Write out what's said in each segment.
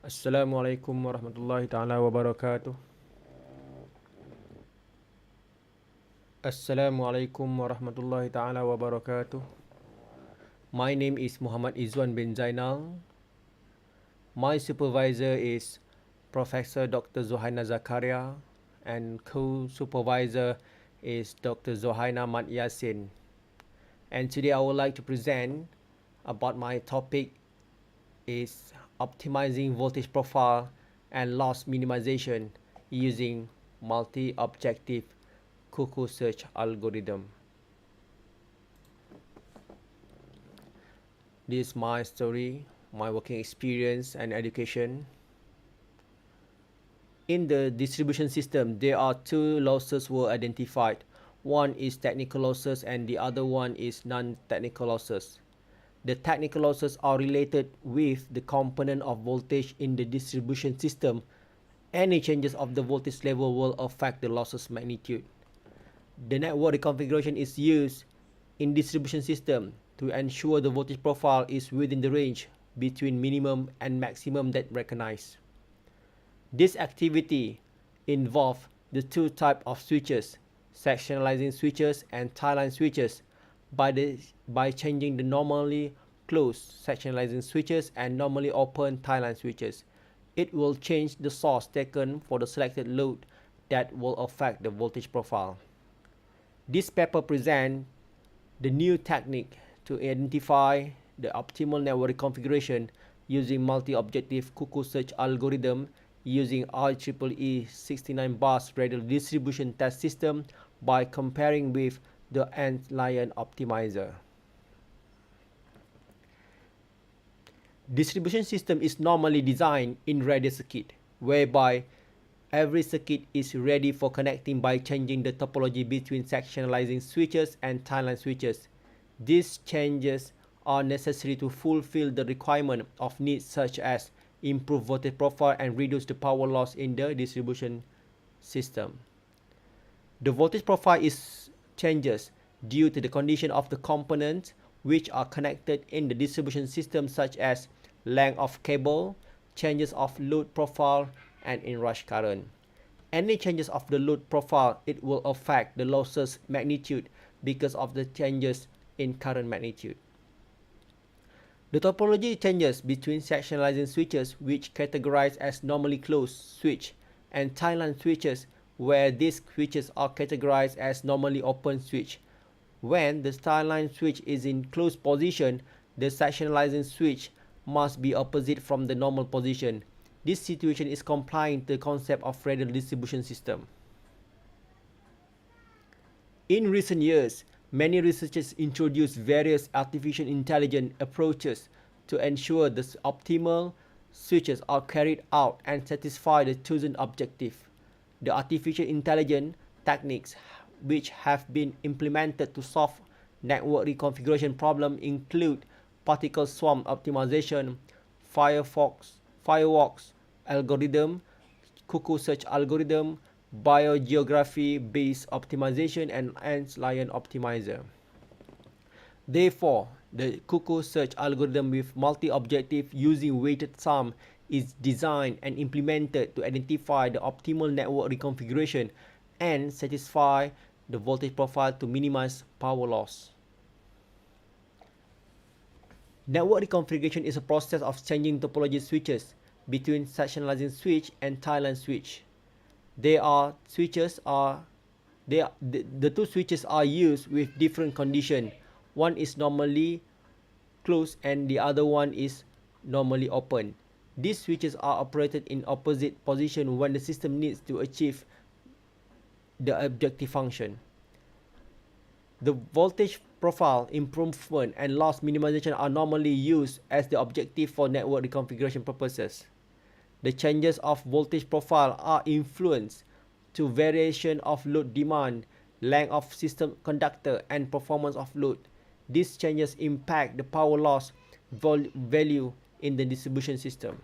Assalamualaikum warahmatullahi taala wabarakatuh. Assalamualaikum warahmatullahi taala wabarakatuh. My name is Muhammad Izwan bin Zainal. My supervisor is Professor Dr. Zohaina Zakaria and co-supervisor is Dr. Zohaina Mat Yasin. And today I would like to present about my topic is optimizing voltage profile and loss minimization using multi-objective cuckoo search algorithm. This is my story, my working experience and education. In the distribution system, there are two losses were identified. One is technical losses and the other one is non-technical losses. The technical losses are related with the component of voltage in the distribution system. Any changes of the voltage level will affect the losses magnitude. The network reconfiguration is used in distribution system to ensure the voltage profile is within the range between minimum and maximum that recognized. This activity involves the two types of switches, sectionalizing switches and tie-line switches. By changing the normally closed sectionalizing switches and normally open tie-line switches, it will change the source taken for the selected load that will affect the voltage profile. This paper presents the new technique to identify the optimal network configuration using multi-objective cuckoo search algorithm using IEEE 69 bus radial distribution test system by comparing with the Ant-Lion optimizer. Distribution system is normally designed in radial circuit, whereby every circuit is ready for connecting by changing the topology between sectionalizing switches and tie-line switches. These changes are necessary to fulfill the requirement of needs such as improve voltage profile and reduce the power loss in the distribution system. The voltage profile is changes due to the condition of the components which are connected in the distribution system such as length of cable, changes of load profile, and inrush current. Any changes of the load profile, it will affect the losses magnitude because of the changes in current magnitude. The topology changes between sectionalizing switches, which categorized as normally closed switch, and tie-line switches, where these switches are categorized as normally open switch. When the tie-line switch is in closed position, the sectionalizing switch must be opposite from the normal position. This situation is complying to the concept of radial distribution system. In recent years, many researchers introduced various artificial intelligence approaches to ensure the optimal switches are carried out and satisfy the chosen objective. The artificial intelligence techniques which have been implemented to solve network reconfiguration problems include particle swarm optimization, firewalks algorithm, cuckoo search algorithm, biogeography-based optimization, and Ant-Lion optimizer. Therefore, the cuckoo search algorithm with multi-objective using weighted sum is designed and implemented to identify the optimal network reconfiguration and satisfy the voltage profile to minimize power loss. Network reconfiguration is a process of changing topology switches between sectionalizing switch and tie-line switch. The two switches are used with different conditions. One is normally closed and the other one is normally open. These switches are operated in opposite position when the system needs to achieve the objective function. The voltage profile improvement and loss minimization are normally used as the objective for network reconfiguration purposes. The changes of voltage profile are influenced to variation of load demand, length of system conductor, and performance of load. These changes impact the power loss value in the distribution system.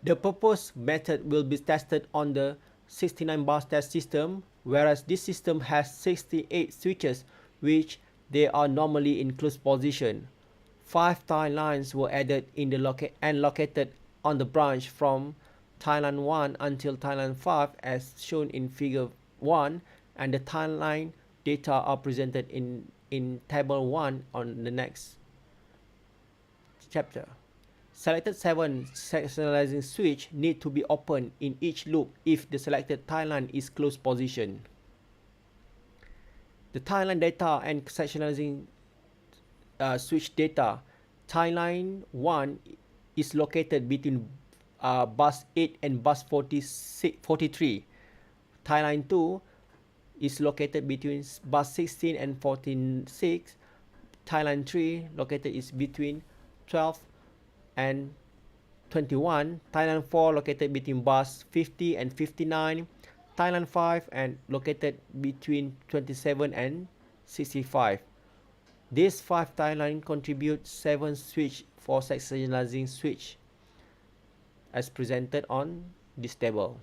The proposed method will be tested on the 69 bus test system, whereas this system has 68 switches which they are normally in closed position. 5 tie lines were added in the and located on the branch from tie line 1 until tie line 5 as shown in figure 1, and the tie line data are presented in table 1 on the next chapter. Selected 7 sectionalizing switch need to be opened in each loop if the selected tie line is close position. The tie line data and sectionalizing switch data. Tie line 1 is located between bus 8 and bus 43. Tie line 2 is located between bus 16 and 46. Tie line 3 located is between 12 and 21. Tie line 4 located between bus 50 and 59. Tie line 5 and located between 27 and 65. These 5 tie lines contribute 7 switch for sectionalizing switch as presented on this table.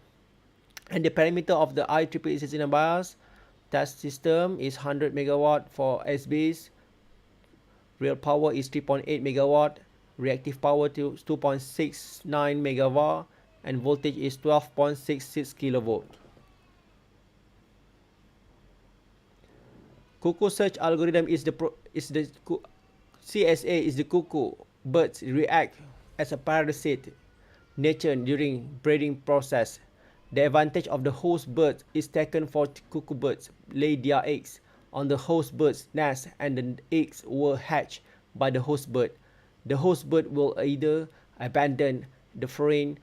And the parameter of the IEEE sectional bias test system is 100 megawatt for SBs. Real power is 3.8 megawatt. Reactive power to 2.69 megawatt, and voltage is 12.66 kilovolt. Cuckoo search algorithm is the CSA is the cuckoo birds react as a parasite nature during breeding process. The advantage of the host bird is taken for cuckoo birds lay their eggs on the host bird's nest, and the eggs were hatched by the host bird. The host bird will either abandon the foreign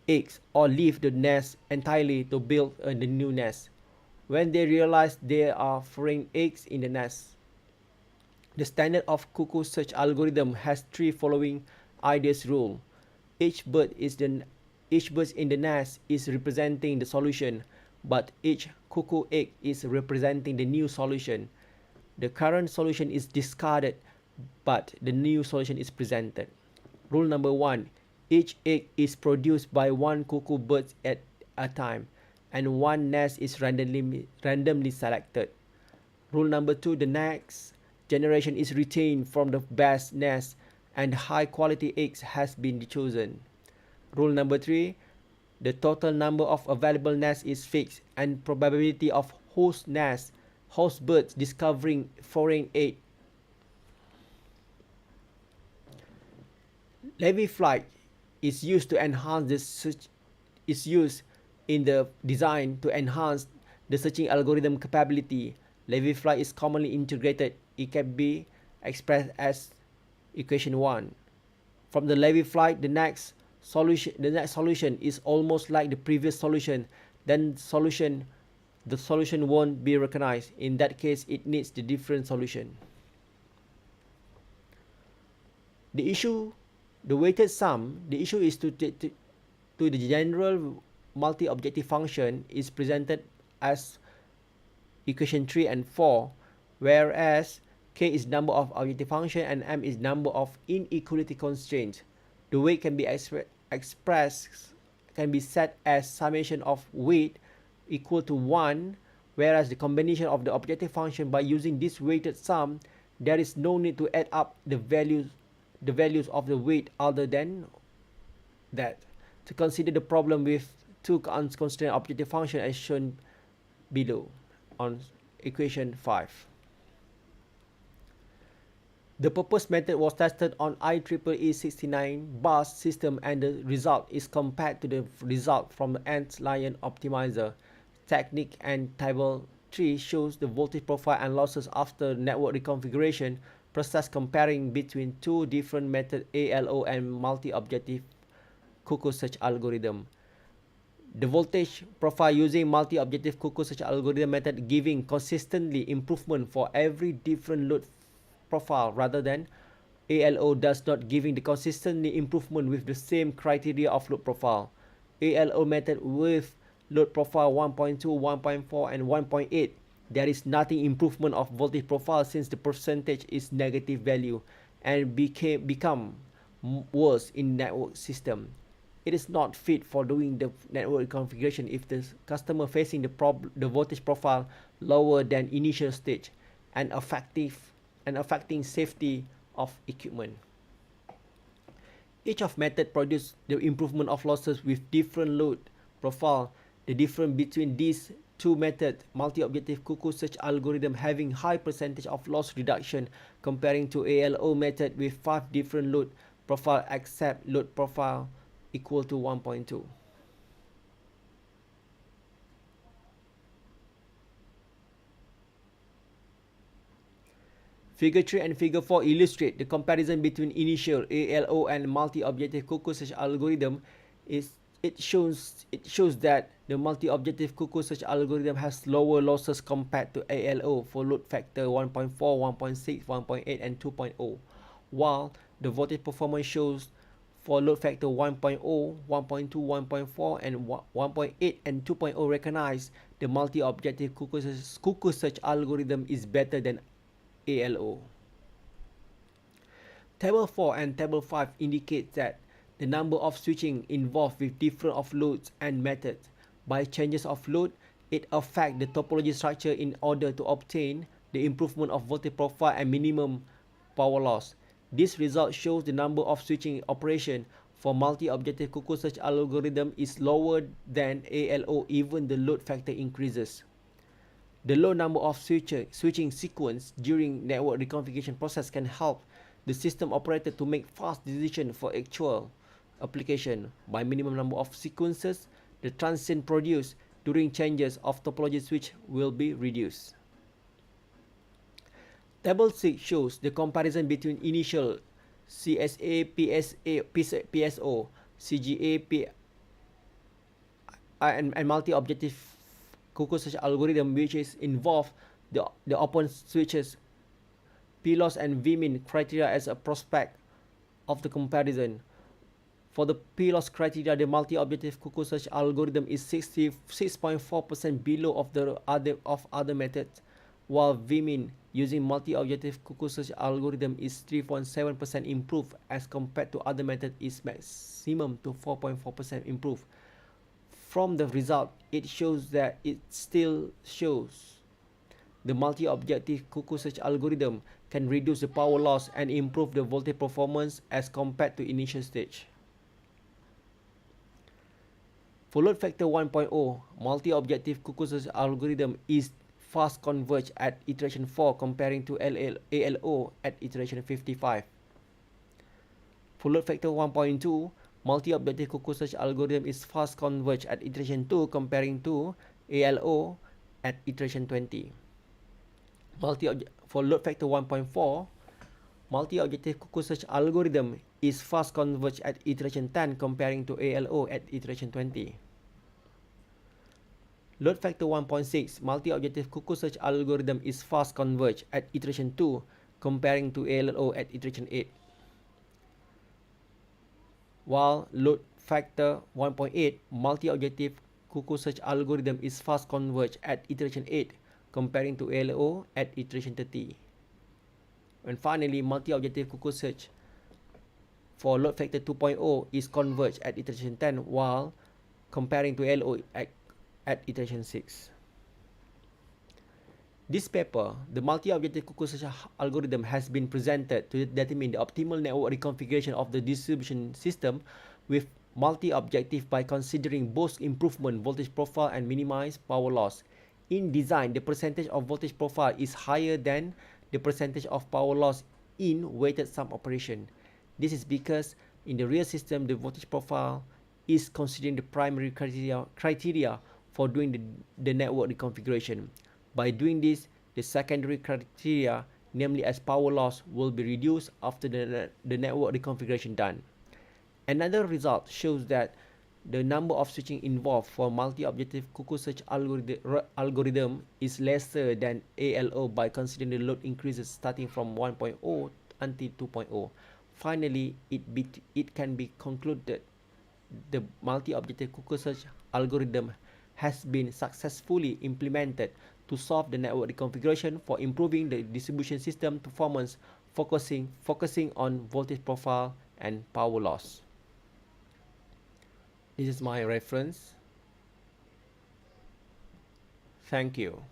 eggs or leave the nest entirely to build the new nest when they realize there are foreign eggs in the nest. The standard of cuckoo search algorithm has 3 following ideas rule. Each bird in the nest is representing the solution, but each cuckoo egg is representing the new solution. The current solution is discarded, but the new solution is presented. Rule number 1. Each egg is produced by one cuckoo bird at a time, and one nest is randomly selected. Rule number 2. The next generation is retained from the best nest, and high quality eggs has been chosen. Rule number 3. The total number of available nests is fixed, and probability of host birds discovering foreign egg. Levy flight is used to enhance the search, is used in the design to enhance the searching algorithm capability. Levy flight is commonly integrated. It can be expressed as equation 1. From the Levy flight, the next solution is almost like the previous solution. Then the solution won't be recognized. In that case, it needs the different solution. The weighted sum, the issue is to the general multi-objective function is presented as equation 3 and 4, whereas k is number of objective function and m is number of inequality constraints. The weight can be set as summation of weight equal to 1, whereas the combination of the objective function by using this weighted sum, there is no need to add up the values of the weight other than that. To consider the problem with 2 unconstrained objective function as shown below on equation 5. The proposed method was tested on IEEE 69 bus system, and the result is compared to the result from the ant lion optimizer technique, and table 3 shows the voltage profile and losses after network reconfiguration process comparing between 2 different methods, ALO and multi-objective cuckoo search algorithm. The voltage profile using multi-objective cuckoo search algorithm method giving consistently improvement for every different load profile, rather than ALO does not giving the consistently improvement with the same criteria of load profile. ALO method with load profile 1.2, 1.4 and 1.8, there is nothing improvement of voltage profile since the percentage is negative value and become worse in network system. It is not fit for doing the network configuration if the customer facing the voltage profile lower than initial stage and affecting safety of equipment. Each of method produce the improvement of losses with different load profile. The difference between these two methods, multi-objective cuckoo search algorithm having high percentage of loss reduction comparing to ALO method with 5 different load profile except load profile equal to 1.2. Figure 3 and Figure 4 illustrate the comparison between initial ALO and multi-objective cuckoo search algorithm. It shows that the multi-objective cuckoo search algorithm has lower losses compared to ALO for load factor 1.4, 1.6, 1.8 and 2.0, while the voltage performance shows for load factor 1.0, 1.2, 1.4 and 1.8 and 2.0 recognize the multi-objective cuckoo search algorithm is better than ALO. Table 4 and Table 5 indicate that the number of switching involved with different of loads and methods. By changes of load, it affects the topology structure in order to obtain the improvement of voltage profile and minimum power loss. This result shows the number of switching operation for multi-objective cuckoo search algorithm is lower than ALO even the load factor increases. The low number of switching sequence during network reconfiguration process can help the system operator to make fast decisions for actual application. By minimum number of sequences, the transient produced during changes of topology switch will be reduced. Table 6 shows the comparison between initial CSA, PSO, CGA, and multi-objective cuckoo search algorithm, which is involve the open switches, PLOS and VMIN criteria as a prospect of the comparison. For the PLOS criteria, the multi-objective cuckoo search algorithm is 66.4% below of the other methods, while VMIN using multi-objective cuckoo search algorithm is 3.7% improved as compared to other method is maximum to 4.4% improved. From the result, it shows that it still shows the multi-objective cuckoo search algorithm can reduce the power loss and improve the voltage performance as compared to initial stage. For load factor 1.0, multi-objective cuckoo search algorithm is fast converged at iteration 4 comparing to ALO at iteration 55. For load factor 1.2, multi-objective cuckoo search algorithm is fast converged at iteration 2 comparing to ALO at iteration 20. For load factor 1.4, multi-objective cuckoo search algorithm is fast converged at iteration 10 comparing to ALO at iteration 20. Load factor 1.6, multi-objective cuckoo search algorithm is fast converged at iteration 2 comparing to ALO at iteration 8. While load factor 1.8, multi-objective cuckoo search algorithm is fast converged at iteration 8 comparing to ALO at iteration 30. And finally, multi-objective cuckoo search for load factor 2.0 is converged at iteration 10 while comparing to ALO at iteration 6. This paper, the multi-objective cuckoo search algorithm, has been presented to determine the optimal network reconfiguration of the distribution system with multi-objective by considering both improvement voltage profile and minimize power loss. In design, the percentage of voltage profile is higher than the percentage of power loss in weighted sum operation. This is because in the real system, the voltage profile is considering the primary criteria for doing the network reconfiguration. By doing this, the secondary criteria, namely as power loss, will be reduced after the network reconfiguration done. Another result shows that the number of switching involved for multi-objective cuckoo search algorithm is lesser than ALO by considering the load increases starting from 1.0 until 2.0. Finally, it can be concluded the multi-objective cuckoo search algorithm has been successfully implemented to solve the network reconfiguration for improving the distribution system performance, focusing on voltage profile and power loss. This is my reference. Thank you.